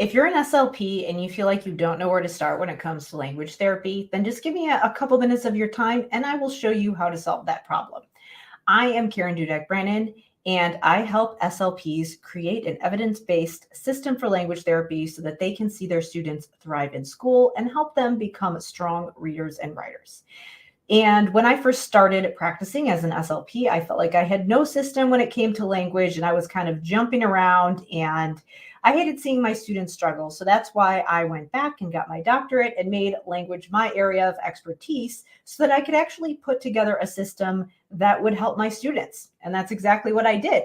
If you're an SLP and you feel like you don't know where to start when it comes to language therapy, then just give me a couple minutes of your time and I will show you how to solve that problem. I am Karen Dudek-Brannan, and I help SLPs create an evidence-based system for language therapy so that they can see their students thrive in school and help them become strong readers and writers. And when I first started practicing as an SLP, I felt like I had no system when it came to language, and I was kind of jumping around, and I hated seeing my students struggle. So that's why I went back and got my doctorate and made language my area of expertise so that I could actually put together a system that would help my students. And that's exactly what I did.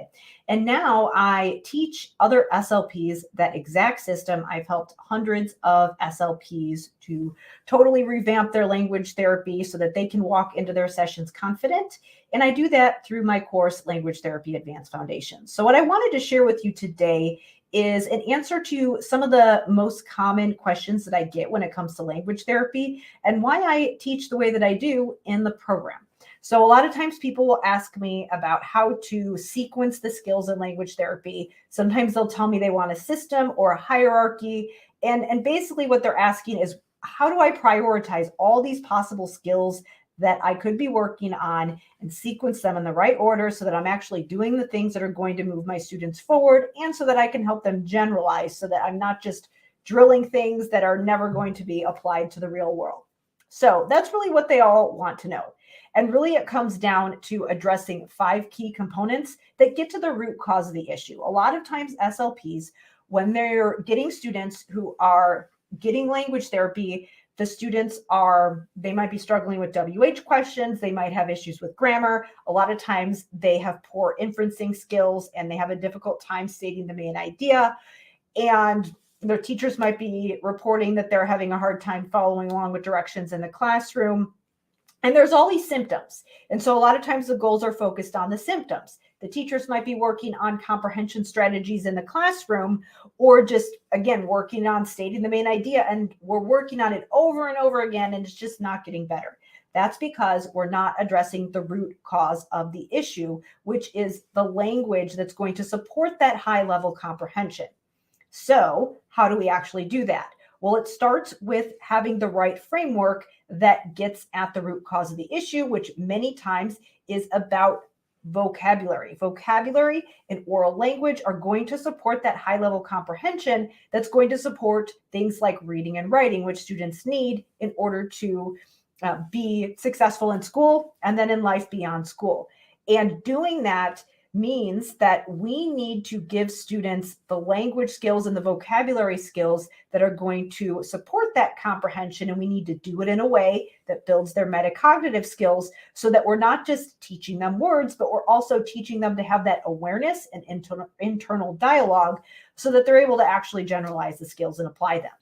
And now I teach other SLPs that exact system. I've helped hundreds of SLPs to totally revamp their language therapy so that they can walk into their sessions confident. And I do that through my course, Language Therapy Advanced Foundation. So what I wanted to share with you today is an answer to some of the most common questions that I get when it comes to language therapy and why I teach the way that I do in the program. So a lot of times people will ask me about how to sequence the skills in language therapy. Sometimes they'll tell me they want a system or a hierarchy. And basically what they're asking is, how do I prioritize all these possible skills that I could be working on and sequence them in the right order so that I'm actually doing the things that are going to move my students forward, and so that I can help them generalize so that I'm not just drilling things that are never going to be applied to the real world. So that's really what they all want to know. And really it comes down to addressing 5 key components that get to the root cause of the issue. A lot of times SLPs, when they're getting students who are getting language therapy, the students they might be struggling with WH questions. They might have issues with grammar. A lot of times they have poor inferencing skills and they have a difficult time stating the main idea. And their teachers might be reporting that they're having a hard time following along with directions in the classroom. And there's all these symptoms. And so a lot of times the goals are focused on the symptoms. The teachers might be working on comprehension strategies in the classroom, or just, again, working on stating the main idea. And we're working on it over and over again, and it's just not getting better. That's because we're not addressing the root cause of the issue, which is the language that's going to support that high level comprehension. So how do we actually do that? Well, it starts with having the right framework that gets at the root cause of the issue, which many times is about vocabulary. Vocabulary and oral language are going to support that high level comprehension that's going to support things like reading and writing, which students need in order to be successful in school and then in life beyond school. And doing that means that we need to give students the language skills and the vocabulary skills that are going to support that comprehension. And we need to do it in a way that builds their metacognitive skills so that we're not just teaching them words, but we're also teaching them to have that awareness and internal dialogue so that they're able to actually generalize the skills and apply them.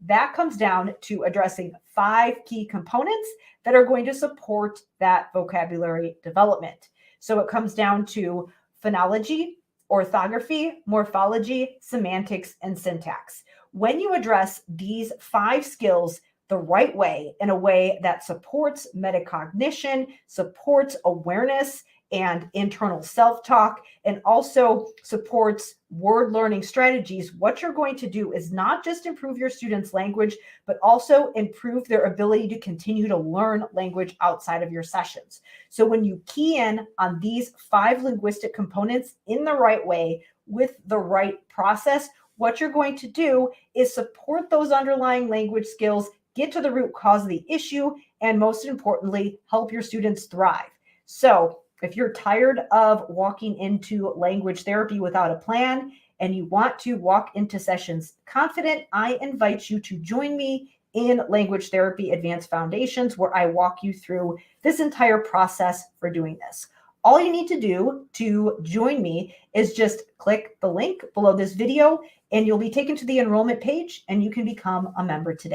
That comes down to addressing 5 key components that are going to support that vocabulary development. So it comes down to phonology, orthography, morphology, semantics, and syntax. When you address these 5 skills the right way, in a way that supports metacognition, supports awareness and internal self-talk, and also supports word learning strategies, what you're going to do is not just improve your students' language, but also improve their ability to continue to learn language outside of your sessions. So when you key in on these 5 linguistic components in the right way with the right process, what you're going to do is support those underlying language skills, get to the root cause of the issue, and most importantly, help your students thrive. So if you're tired of walking into language therapy without a plan and you want to walk into sessions confident, I invite you to join me in Language Therapy Advanced Foundations, where I walk you through this entire process for doing this. All you need to do to join me is just click the link below this video and you'll be taken to the enrollment page and you can become a member today.